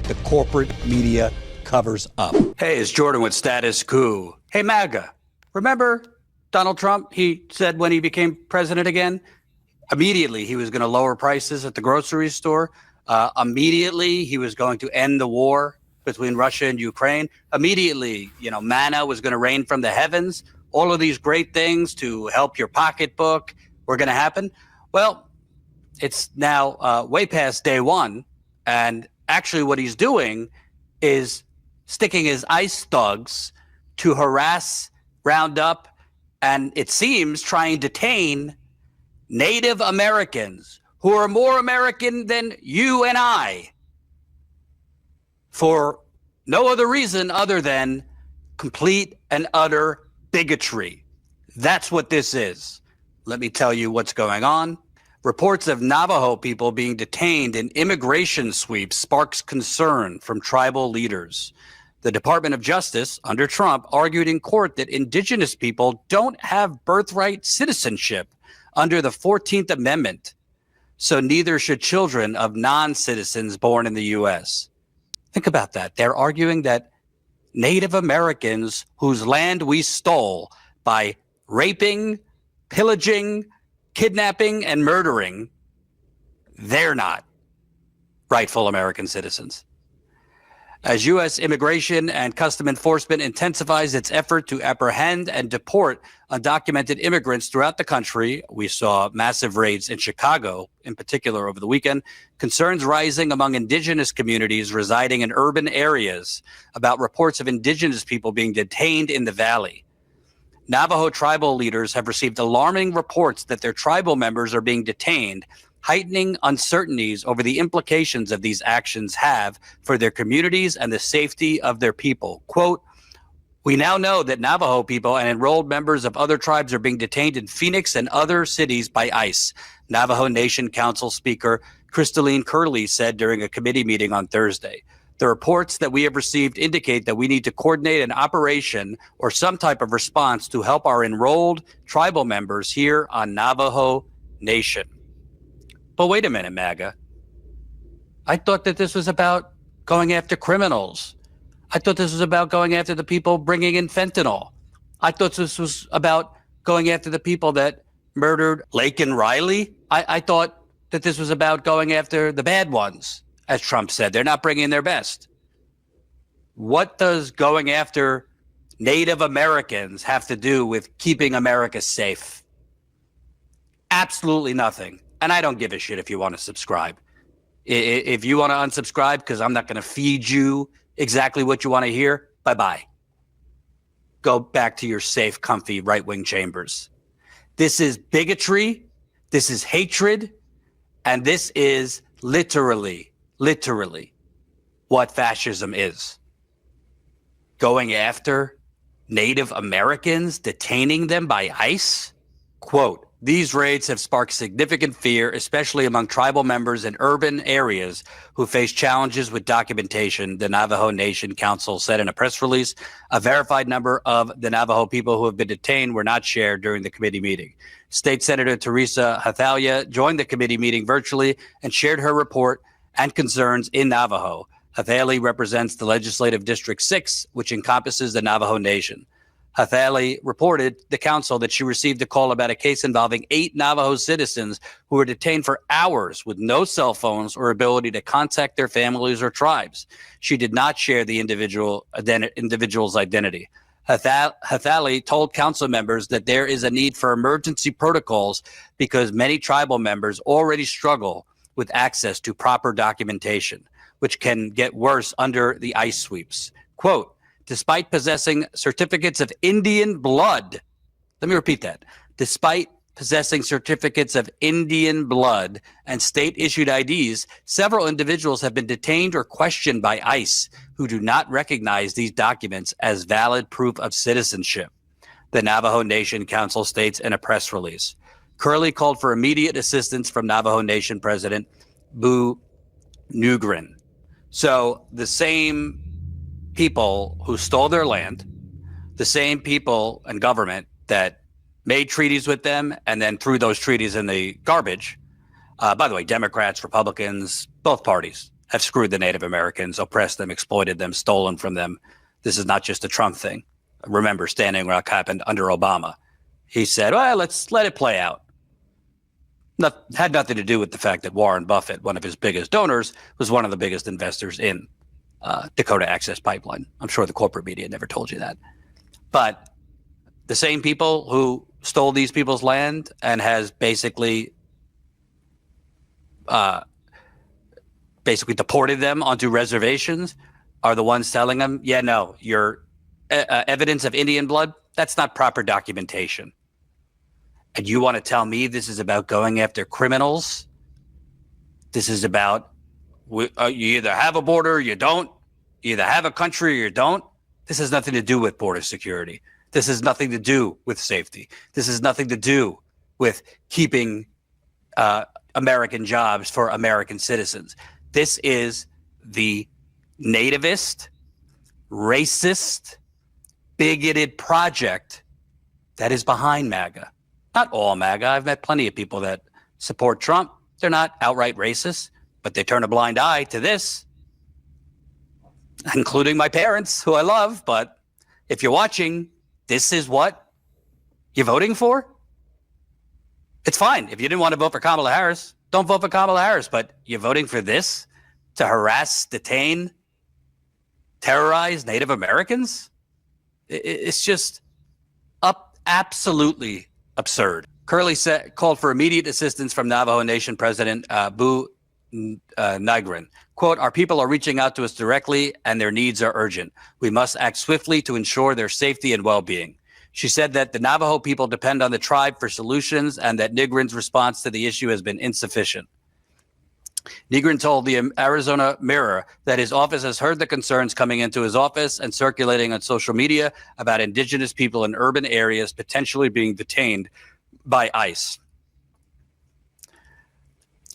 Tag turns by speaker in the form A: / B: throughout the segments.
A: the corporate media covers up.
B: Hey, it's Jordan with Status Quo. Hey, Maga, remember Donald Trump? He said when he became president again, immediately he was going to lower prices at the grocery store. Immediately he was going to end the war between Russia and Ukraine. Immediately, manna was going to rain from the heavens. All of these great things to help your pocketbook were going to happen. Well, it's now way past day one. And actually what he's doing is sticking his ICE thugs to harass, round up, and it seems try and detain Native Americans who are more American than you and I for no other reason other than complete and utter bigotry. That's what this is. Let me tell you what's going on. Reports of Navajo people being detained in immigration sweeps sparks concern from tribal leaders. The Department of Justice, under Trump, argued in court that indigenous people don't have birthright citizenship under the 14th Amendment, so neither should children of non-citizens born in the U.S. Think about that. They're arguing that Native Americans whose land we stole by raping, pillaging, kidnapping, and murdering, they're not rightful American citizens. As U.S. Immigration and Custom Enforcement intensifies its effort to apprehend and deport undocumented immigrants throughout the country, we saw massive raids in Chicago, in particular over the weekend, concerns rising among indigenous communities residing in urban areas about reports of indigenous people being detained in the valley. Navajo tribal leaders have received alarming reports that their tribal members are being detained, heightening uncertainties over the implications of these actions have for their communities and the safety of their people. Quote, "We now know that Navajo people and enrolled members of other tribes are being detained in Phoenix and other cities by ICE," Navajo Nation Council Speaker Crystalline Curley said during a committee meeting on Thursday. "The reports that we have received indicate that we need to coordinate an operation or some type of response to help our enrolled tribal members here on Navajo Nation." But wait a minute, MAGA. I thought that this was about going after criminals. I thought this was about going after the people bringing in fentanyl. I thought this was about going after the people that murdered Laken Riley. I thought that this was about going after the bad ones, as Trump said. They're not bringing their best. What does going after Native Americans have to do with keeping America safe? Absolutely nothing. And I don't give a shit if you want to subscribe. If you want to unsubscribe because I'm not going to feed you exactly what you want to hear, bye-bye. Go back to your safe, comfy right-wing chambers. This is bigotry. This is hatred. And this is literally what fascism is. Going after Native Americans, detaining them by ICE? Quote, "These raids have sparked significant fear, especially among tribal members in urban areas who face challenges with documentation," the Navajo Nation Council said in a press release. A verified number of the Navajo people who have been detained were not shared during the committee meeting. State Senator Teresa Hathalia joined the committee meeting virtually and shared her report and concerns in Navajo. Hathalia represents the Legislative District 6, which encompasses the Navajo Nation. Hathalia reported the council that she received a call about a case involving 8 Navajo citizens who were detained for hours with no cell phones or ability to contact their families or tribes. She did not share the individual's identity. Hathalia told council members that there is a need for emergency protocols because many tribal members already struggle with access to proper documentation, which can get worse under the ICE sweeps. Quote, "Despite possessing certificates of Indian blood," let me repeat that, "despite possessing certificates of Indian blood and state-issued IDs, several individuals have been detained or questioned by ICE who do not recognize these documents as valid proof of citizenship," the Navajo Nation Council states in a press release. Curley called for immediate assistance from Navajo Nation President Boo Nugren. So the same people who stole their land, the same people and government that made treaties with them and then threw those treaties in the garbage. By the way, Democrats, Republicans, both parties have screwed the Native Americans, oppressed them, exploited them, stolen from them. This is not just a Trump thing. Remember, Standing Rock happened under Obama. He said, well, let's let it play out. Had nothing to do with the fact that Warren Buffett, one of his biggest donors, was one of the biggest investors in Dakota Access Pipeline. I'm sure the corporate media never told you that. But the same people who stole these people's land and has basically deported them onto reservations are the ones telling them, yeah, no, your evidence of Indian blood, that's not proper documentation. And you want to tell me this is about going after criminals? This is about you either have a border or you don't. You either have a country or you don't. This has nothing to do with border security. This has nothing to do with safety. This has nothing to do with keeping American jobs for American citizens. This is the nativist, racist, bigoted project that is behind MAGA. Not all MAGA. I've met plenty of people that support Trump. They're not outright racist, but they turn a blind eye to this, including my parents, who I love. But if you're watching, this is what you're voting for? It's fine. If you didn't want to vote for Kamala Harris, don't vote for Kamala Harris. But you're voting for this to harass, detain, terrorize Native Americans? It's just absolutely absurd. Curley called for immediate assistance from Navajo Nation President Bu Nigrin. Quote, our people are reaching out to us directly and their needs are urgent. We must act swiftly to ensure their safety and well-being. She said that the Navajo people depend on the tribe for solutions and that Nigrin's response to the issue has been insufficient. Nigrin told the Arizona Mirror that his office has heard the concerns coming into his office and circulating on social media about indigenous people in urban areas potentially being detained by ICE.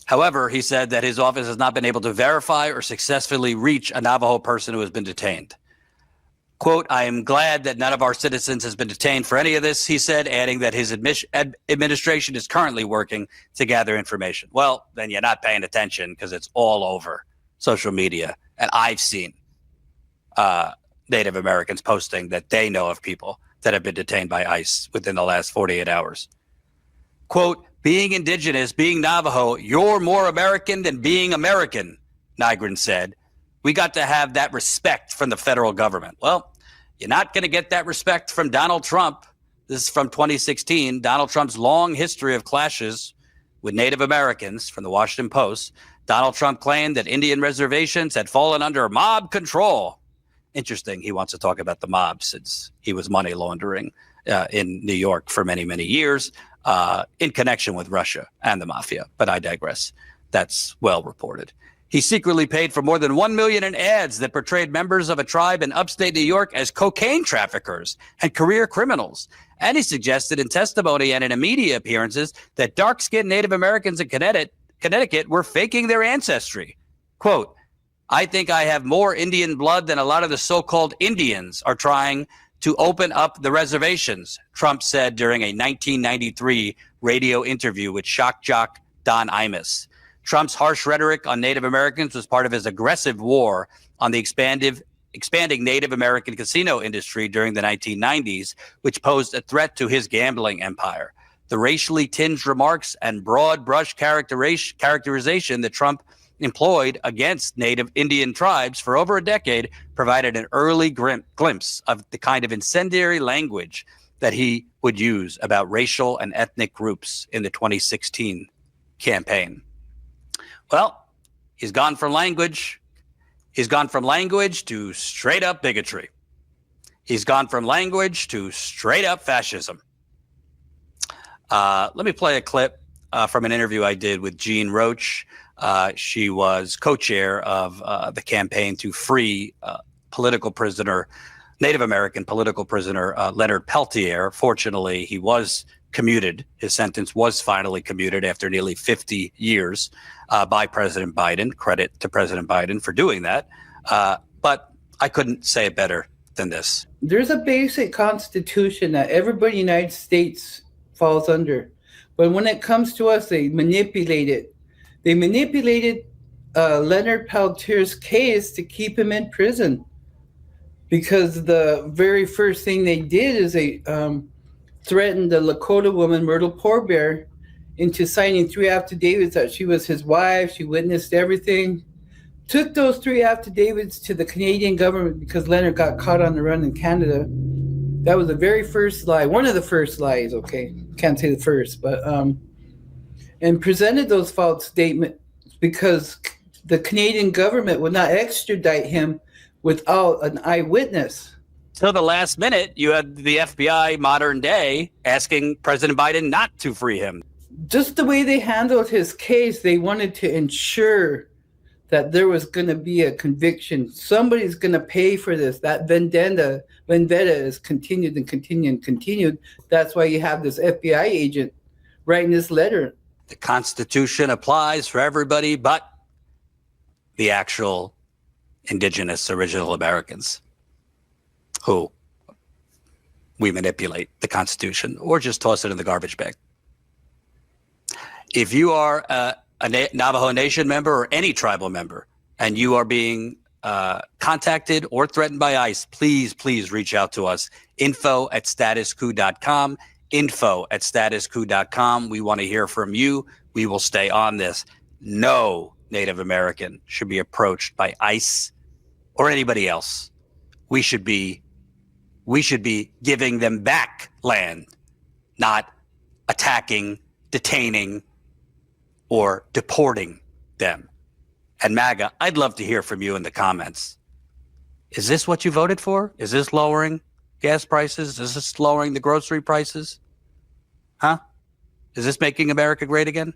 B: However, he said that his office has not been able to verify or successfully reach a Navajo person who has been detained. Quote, I am glad that none of our citizens has been detained for any of this, he said, adding that his administration is currently working to gather information. Well, then you're not paying attention because it's all over social media. And I've seen Native Americans posting that they know of people that have been detained by ICE within the last 48 hours. Quote, being indigenous, being Navajo, you're more American than being American, Nigrin said. We got to have that respect from the federal government. Well, you're not going to get that respect from Donald Trump. This is from 2016. Donald Trump's long history of clashes with Native Americans from the Washington Post. Donald Trump claimed that Indian reservations had fallen under mob control. Interesting. He wants to talk about the mob since he was money laundering in New York for many, many years in connection with Russia and the mafia. But I digress. That's well reported. He secretly paid for more than $1 million in ads that portrayed members of a tribe in upstate New York as cocaine traffickers and career criminals. And he suggested in testimony and in media appearances that dark-skinned Native Americans in Connecticut were faking their ancestry. Quote, I think I have more Indian blood than a lot of the so-called Indians are trying to open up the reservations, Trump said during a 1993 radio interview with shock jock Don Imus. Trump's harsh rhetoric on Native Americans was part of his aggressive war on the expanding Native American casino industry during the 1990s, which posed a threat to his gambling empire. The racially tinged remarks and broad brush characterization that Trump employed against Native Indian tribes for over a decade provided an early glimpse of the kind of incendiary language that he would use about racial and ethnic groups in the 2016 campaign. Well, he's gone from language. He's gone from language to straight up bigotry. He's gone from language to straight up fascism. Let me play a clip from an interview I did with Jean Roach. She was co-chair of the campaign to free Native American political prisoner Leonard Peltier. Fortunately, he was commuted. His sentence was finally commuted after nearly 50 years by President Biden. Credit to President Biden for doing that. But I couldn't say it better than this.
C: There's a basic constitution that everybody in the United States falls under. But when it comes to us, they manipulate it. They manipulated Leonard Peltier's case to keep him in prison, because the very first thing they did is they threatened the Lakota woman, Myrtle Poorbear, into signing 3 affidavits that she was his wife, she witnessed everything. Took those 3 affidavits to the Canadian government because Leonard got caught on the run in Canada. That was the very first lie, one of the first lies, okay? Can't say the first, but and presented those false statements because the Canadian government would not extradite him without an eyewitness.
B: Till the last minute, you had the FBI modern day asking President Biden not to free him.
C: Just the way they handled his case, they wanted to ensure that there was going to be a conviction. Somebody's going to pay for this. That vendetta is continued and continued and continued. That's why you have this FBI agent writing this letter.
B: The Constitution applies for everybody but the actual indigenous original Americans who we manipulate the Constitution or just toss it in the garbage bag. If you are a Navajo Nation member or any tribal member and you are being contacted or threatened by ICE, please reach out to us. info@statusquo.com, info@statusquo.com. We want to hear from you. We will stay on this. No Native American should be approached by ICE or anybody else. We should be giving them back land, not attacking, detaining, or deporting them. And MAGA, I'd love to hear from you in the comments. Is this what you voted for? Is this lowering gas prices? Is this lowering the grocery prices? Huh? Is this making America great again?